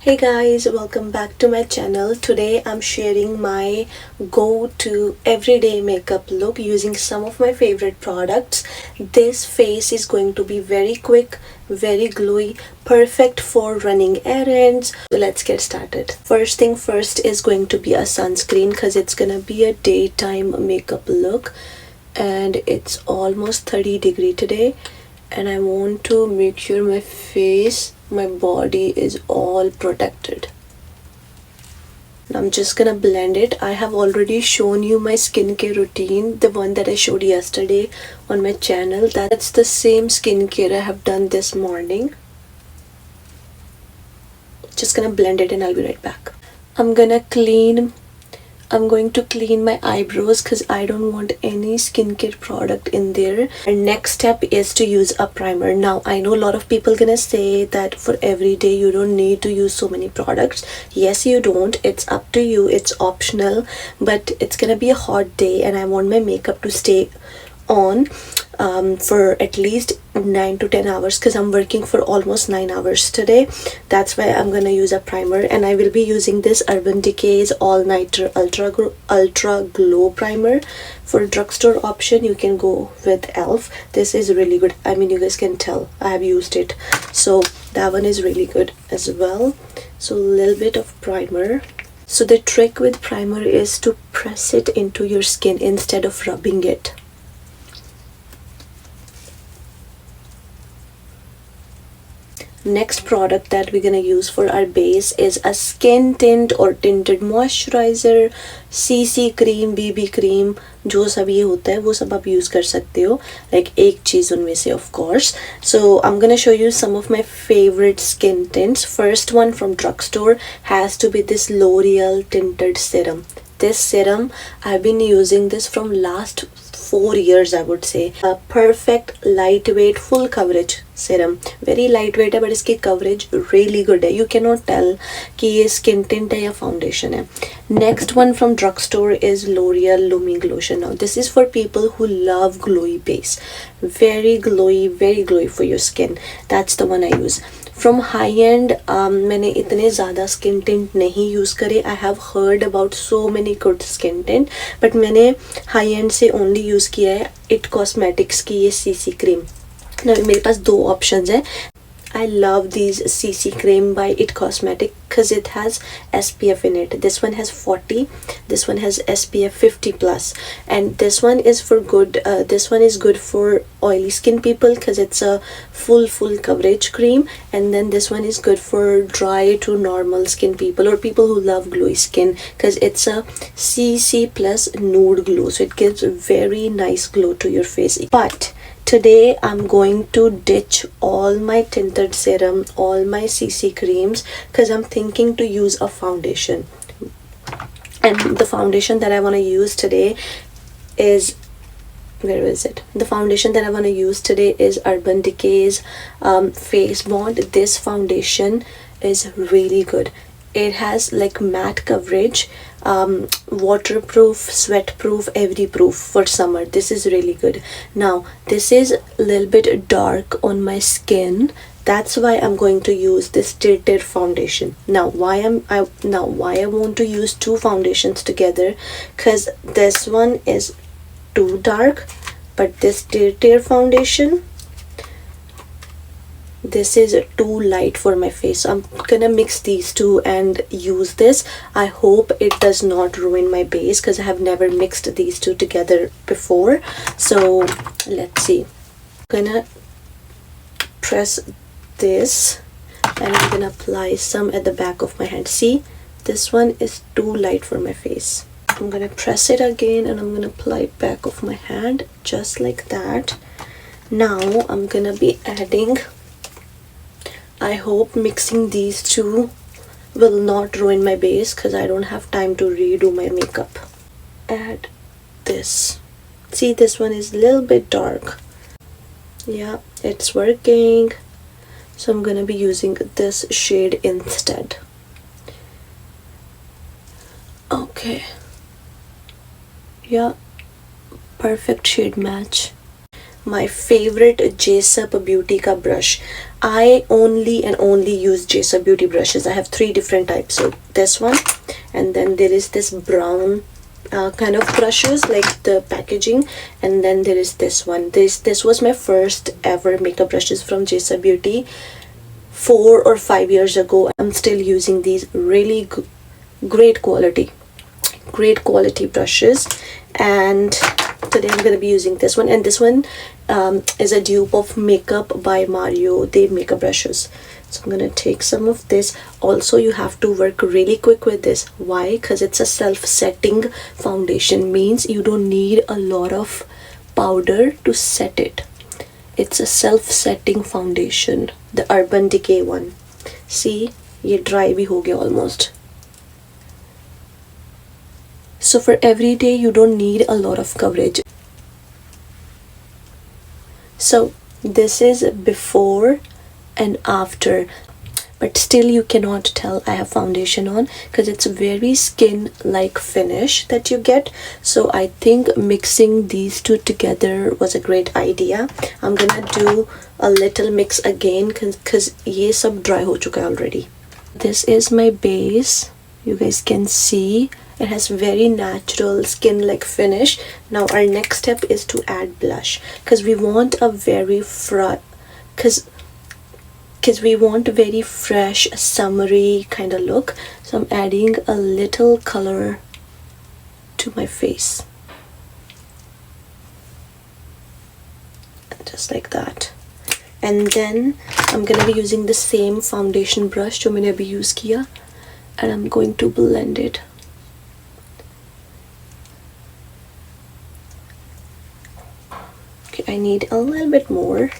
Hey guys, welcome back to my channel. Today I'm sharing my go-to everyday makeup look using some of my favorite products. This face is going to be very quick, very glowy, perfect for running errands. So let's get started. First thing first is going to be a sunscreen because it's gonna be a daytime makeup look and it's almost 30 degrees today and I want to make sure my body is all protected. I'm just gonna blend it. I have already shown you my skincare routine, the one that I showed yesterday on my channel. That's the same skincare I have done this morning. Just gonna blend it and I'll be right back. I'm going to clean my eyebrows because I don't want any skincare product in there. And next step is to use a primer. Now I know a lot of people gonna say that for every day you don't need to use so many products. Yes, you don't. It's up to you. It's optional. But it's gonna be a hot day and I want my makeup to stay on for at least 9 to 10 hours because I'm working for almost 9 hours today. That's why I'm gonna use a primer and I will be using this Urban Decay's All Nighter Ultra Glow Primer. For drugstore option you can go with e.l.f. This is really good. I mean, you guys can tell I have used it, so that one is really good as well. So a little bit of primer. So the trick with primer is to press it into your skin instead of rubbing it. Next product that we're gonna use for our base is a skin tint or tinted moisturizer, CC cream, BB cream, जो सब ये होता है वो सब आप use कर सकते हो, like एक चीज़ उनमें से of course. So I'm gonna show you some of my favorite skin tints. First one from Drugstore has to be this L'Oreal tinted serum. This serum, I've been using this from last 4 years, I would say. A perfect lightweight full coverage serum. Very lightweight है but इसकी coverage really good है. You cannot tell कि ये skin tint है या foundation है. Next one from Drugstore is L'Oreal Lumi Lotion. Now this is for people who love glowy base. Very glowy for your skin. That's the one I use. From high end, मैंने इतने ज़्यादा skin tint नहीं use करे. I have heard about so many good skin tint, but मैंने high end से only use किया है It Cosmetics की ये CC cream. Now मेरे पास दो options हैं. I love these CC cream by It Cosmetics because it has SPF in it. This one has 40, this one has SPF 50 plus, and this one is for good. This one is good for oily skin people because it's a full coverage cream, and then this one is good for dry to normal skin people or people who love glowy skin because it's a CC plus nude glow, so it gives a very nice glow to your face. But today I'm going to ditch all my tinted serum, all my CC creams because I'm thinking to use a foundation. And the foundation that I want to use today is, where is it? The foundation that I want to use today is Urban Decay's Face Bond. This foundation is really good. It has like matte coverage, waterproof, sweat-proof, every proof for summer. This is really good. Now this is a little bit dark on my skin. That's why I'm going to use this tinted foundation. Now why I want to use two foundations together, because this one is too dark, but this tinted foundation, this is too light for my face. So I'm gonna mix these two and use this. I hope it does not ruin my base because I have never mixed these two together before. So let's see. I'm gonna press this and I'm gonna apply some at the back of my hand. See, this one is too light for my face. I'm gonna press it again and I'm gonna apply it back of my hand just like that. Now I'm gonna be adding, I hope mixing these two will not ruin my base because I don't have time to redo my makeup. Add this. See, this one is a little bit dark. Yeah, it's working. So I'm gonna be using this shade instead. Okay. Yeah, perfect shade match. my favorite JSUP Beauty का brush. I only and only use JSUP Beauty brushes. I have 3 different types. So this one, and then there is this brown kind of brushes, like the packaging, and then there is this one. This was my first ever makeup brushes from JSUP Beauty 4 or 5 years ago. I'm still using these really great quality brushes, and today I'm gonna be using this one, and this one is a dupe of Makeup by Mario, their makeup brushes. So I'm gonna take some of this. Also, you have to work really quick with this. Why? Because it's a self-setting foundation, means you don't need a lot of powder to set it. It's a self-setting foundation, the Urban Decay one. See, ये dry भी हो गया almost. So for every day, you don't need a lot of coverage. So this is before and after, but still you cannot tell I have foundation on because it's a very skin like finish that you get. So I think mixing these two together was a great idea. I'm gonna do a little mix again because ये सब dry हो चुका है already. This is my base. You guys can see it has very natural skin like finish. Now our next step is to add blush because we want a very we want a very fresh summery kind of look. So I'm adding a little color to my face, just like that. And then I'm gonna be using the same foundation brush जो मैंने अभी use किया, and I'm going to blend it. Okay, I need a little bit more.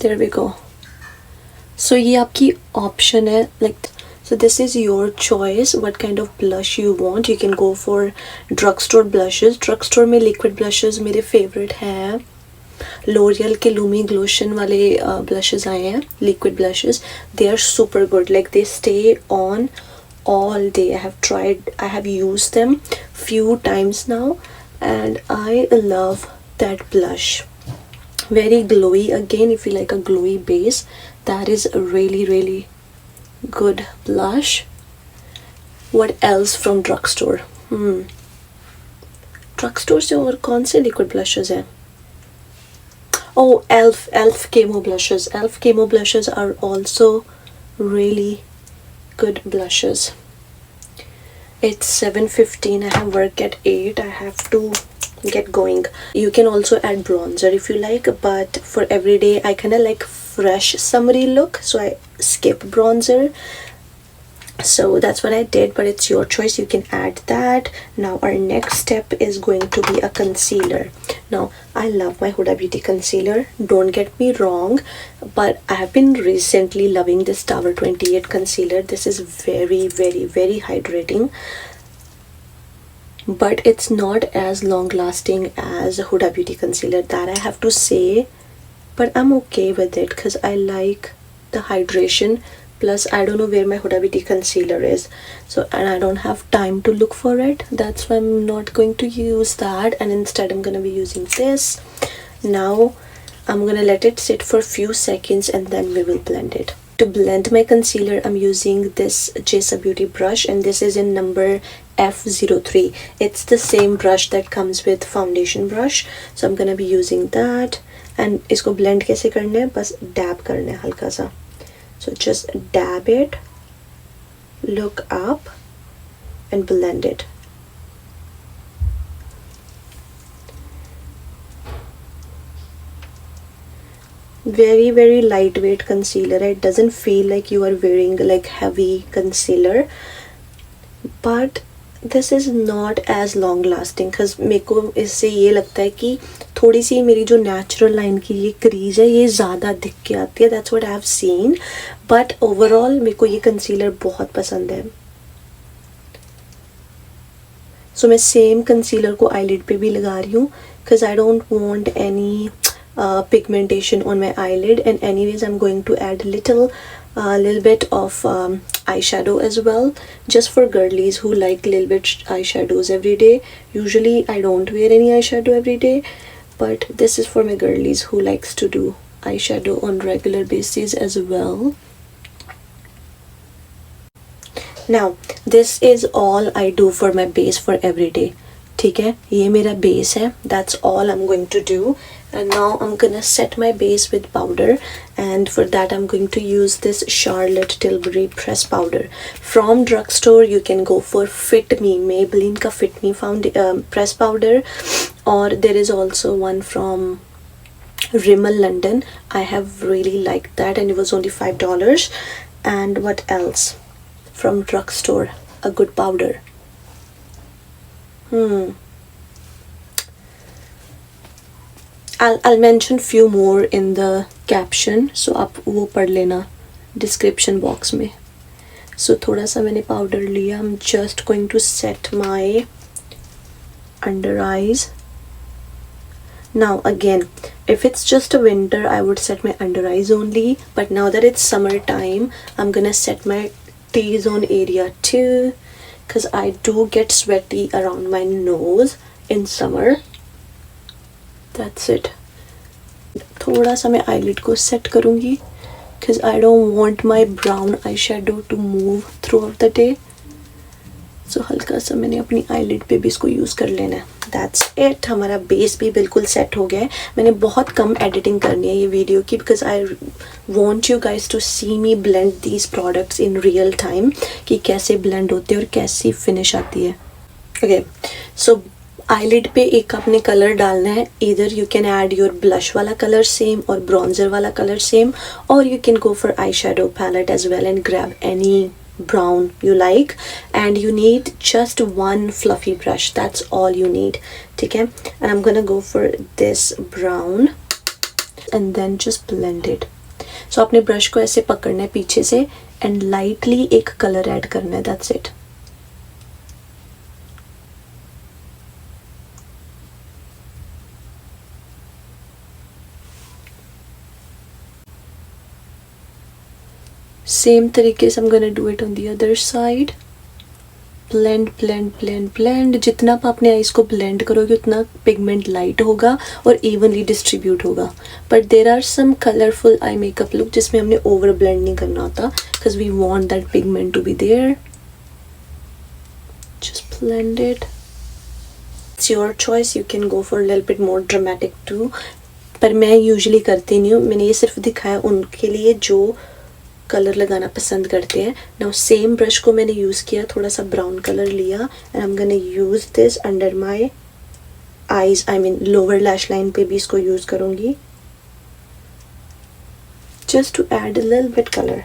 There we go. So ये आपकी option है, like, so this is your choice what kind of blush you want. You can go for drugstore blushes. Drugstore में liquid blushes मेरे favorite हैं. L'Oreal के Lumi Glotion वाले blushes आए हैं, liquid blushes. They are super good. Like they stay on all day. I have used them few times now, and I love that blush. Very glowy. Again, if you like a glowy base, that is a really good blush. What else from drugstore? Drugstore से और कौन से liquid blushes हैं? Oh, elf camo blushes. Elf camo blushes are also really good blushes. It's 7:15. I have work at 8. I have to get going. You can also add bronzer if you like, but for everyday I kind of like fresh summery look, so I skip bronzer. So that's what I did, but it's your choice. You can add that. Now our next step is going to be a concealer. Now I love my Huda Beauty concealer, don't get me wrong, but I have been recently loving this Tower 28 concealer. This is very hydrating, but it's not as long lasting as Huda Beauty concealer, that I have to say, but I'm okay with it because I like the hydration. Plus I don't know where my Huda Beauty concealer is, so, and I don't have time to look for it. That's why I'm not going to use that, and instead I'm gonna be using this. Now I'm gonna let it sit for a few seconds and then we will blend it. To blend my concealer, I'm using this JSUP Beauty brush, and this is in number F03. It's the same brush that comes with foundation brush, so I'm gonna be using that. And इसको blend कैसे करना है? बस dab करना है हल्का सा. So just dab it, look up, and blend it. Very lightweight concealer. It doesn't feel like you are wearing like heavy concealer, but this is not as long lasting because मेरे को इससे ये लगता है कि थोड़ी सी मेरी जो नेचुरल लाइन की ये क्रीज है ये ज़्यादा दिख के आती है. That's what I have seen, but overall मेरे को ये कंसीलर बहुत पसंद है. So मैं सेम कंसीलर को आईलिड पे भी लगा रही हूँ because I don't want any pigmentation on my eyelid. And anyways, I'm going to add little bit of eyeshadow as well, just for girlies who like little bit eyeshadows every day. Usually I don't wear any eyeshadow every day, but this is for my girlies who likes to do eyeshadow on regular basis as well. Now this is all I do for my base for every day. ठीक है, ये मेरा base है. That's all I'm going to do. And now I'm gonna set my base with powder, and for that I'm going to use this Charlotte Tilbury press powder from Drugstore. You can go for Fit Me, Maybelline का Fit Me press powder, or there is also one from Rimmel London. I have really liked that, and it was only $5. And what else from Drugstore? A good powder. I'll mention few more in the caption, so आप वो पढ़ लेना description box में. So थोड़ा सा मैंने powder लिया. I'm just going to set my under eyes. Now again, if it's just a winter, I would set my under eyes only, but now that it's summertime, I'm gonna set my T-zone area too, because I do get sweaty around my nose in summer. That's it. थोड़ा सा मैं eyelid को set करूँगी, because I don't want my brown eyeshadow to move throughout the day. So हल्का सा मैंने अपनी eyelid पे भी इसको use कर लेना है. That's it. हमारा base भी बिल्कुल set हो गया है. मैंने बहुत कम editing करनी है ये वीडियो की, because I want you guys to see me blend these products in real time, कि कैसे blend होते हैं और कैसी finish आती है. Okay, so eyelid पे एक आपने कलर डालना है. Either you can add your blush वाला कलर same और bronzer वाला colour same, or you can go for eyeshadow palette as well and grab any brown you like, and you need just one fluffy brush. That's all you need. ठीक है, and I'm gonna go for this brown and then just blend it. So आपने brush को ऐसे पकड़ना है पीछे से and lightly एक color add करना है. That's it. Same तरीके से I'm gonna do it on the other side. Blend, blend, blend, blend. जितना आप अपने आईज को blend करोगे उतना pigment light होगा और evenly distribute होगा. But there are some colorful eye makeup look जिसमें हमने over blend नहीं करना होता, because we want that pigment to be there. Just blend it. It's your choice. You can go for a little bit more dramatic too. पर मैं usually करती नहीं हूँ. मैंने ये सिर्फ दिखाया उनके लिए जो कलर लगाना पसंद करते हैं. नाउ सेम ब्रश को मैंने यूज़ किया, थोड़ा सा ब्राउन कलर लिया, and I am gonna use this under my eyes. I mean lower lash line पे भी इसको यूज़ करूँगी, just to add a little bit colour.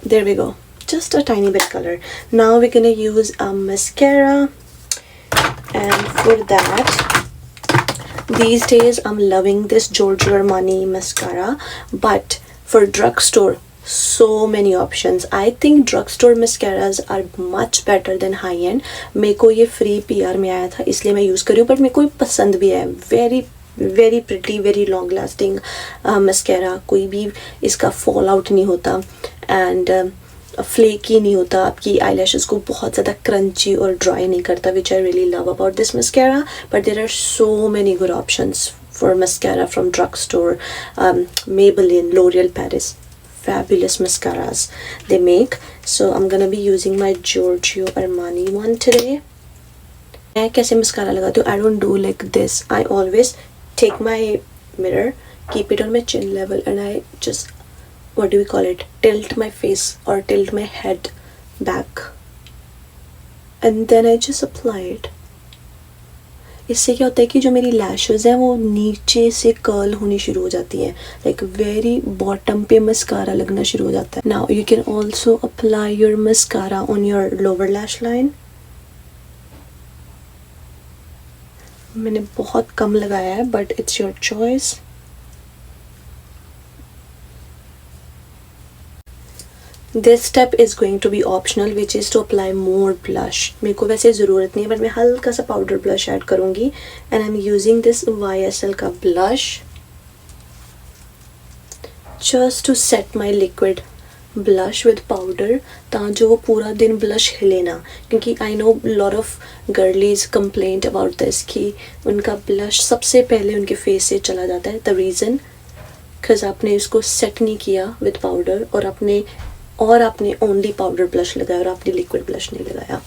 There we go, just a tiny bit color. Now we're gonna use a mascara, and for that, these days I'm loving this Giorgio Armani mascara, but for Drugstore, so many options. I think Drugstore mascaras are much better than high end. मेरे को ये free PR में आया था इसलिए मैं use कर रही हूँ, but मेरे को पसंद भी है. very pretty, very long lasting mascara. कोई भी इसका fall out नहीं होता, and फ्लेकी नहीं होता. आपकी eyelashes को बहुत ज़्यादा क्रंची और ड्राई नहीं करता, which I really love about this mascara. But there are so many good options for mascara from Drugstore, Maybelline, L'Oreal Paris. Fabulous mascaras they make. So I'm gonna be using my Giorgio Armani one today. मैं कैसे mascara लगाती हूँ? I don't do like this. I always take my mirror, keep it on my chin level, and I just, what do we call it, tilt my face or tilt my head back, and then I just apply it. इससे क्या होता है कि जो मेरी lashes हैं वो नीचे से कर्ल होनी शुरू हो जाती हैं, लाइक वेरी बॉटम पे मस्कारा लगना शुरू हो जाता है. Now you can also apply your mascara on your lower lash line. मैंने बहुत कम लगाया है, but it's your choice. This step is going to be optional, which is to apply more blush. मेरे को वैसे ज़रूरत नहीं है, but मैं हल्का सा powder blush ऐड करूँगी. And I'm using this YSL का blush just to set my liquid blush with powder, ताकि वो पूरा दिन blush हिले ना. क्योंकि I know lot of girlies complained about this कि उनका blush सबसे पहले उनके face से चला जाता है. The reason because आपने इसको set नहीं किया with powder और आपने only powder blush लगाया और आपने liquid blush नहीं लगाया.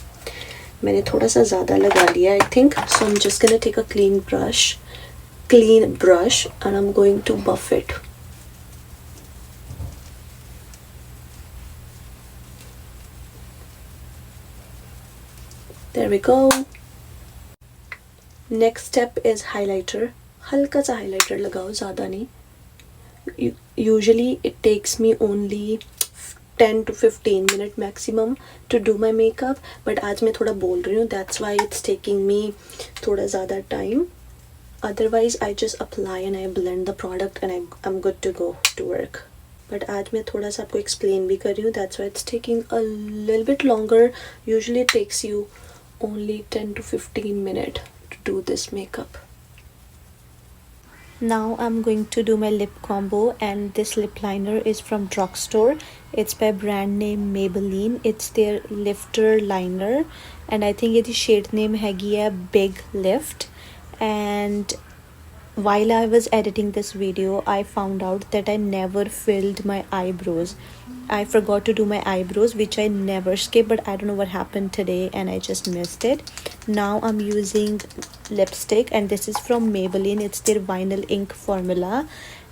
मैंने थोड़ा सा ज़्यादा लगा लिया I think, so I'm just gonna take a clean brush and I'm going to buff it. There we go. Next step is highlighter. हल्का सा highlighter लगाओ, ज़्यादा नहीं. Usually it takes me only 10 to 15 minutes maximum to do my makeup, but आज मैं थोड़ा बोल रही हूँ, that's why it's taking me थोड़ा ज़्यादा time. Otherwise I just apply and I blend the product and I'm good to go to work. But आज मैं थोड़ा सा आपको explain भी कर रही हूँ, that's why it's taking a little bit longer. Usually it takes you only 10 to 15 minutes to do this makeup. Now I'm going to do my lip combo, and this lip liner is from Drugstore. It's by brand name Maybelline. It's their lifter liner, and I think the shade name हैगी है Big Lift. And while I was editing this video, I found out that I never filled my eyebrows. I forgot to do my eyebrows, which I never skip, but I don't know what happened today and I just missed it. Now I'm using lipstick, and this is from Maybelline. It's their vinyl ink formula,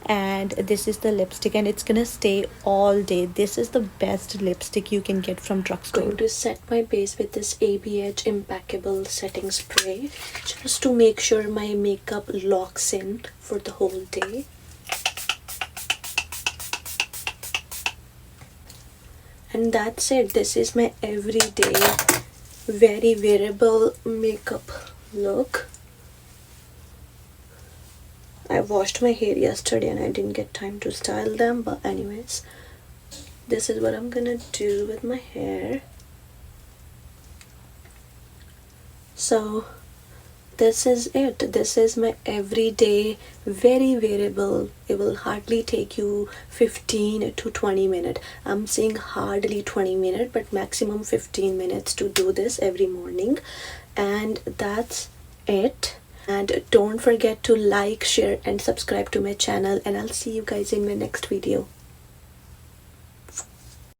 and this is the lipstick, and it's gonna stay all day. This is the best lipstick you can get from Drugstore. I'm going to set my base with this ABH Impeccable setting spray, just to make sure my makeup locks in for the whole day. And that's it. This is my everyday, very wearable makeup look. I washed my hair yesterday and I didn't get time to style them, but anyways, this is what I'm gonna do with my hair. So this is it. This is my everyday, very wearable. It will hardly take you 15 to 20 minutes. I'm saying hardly 20 minutes, but maximum 15 minutes to do this every morning. And that's it. And don't forget to like, share and subscribe to my channel, and I'll see you guys in my next video.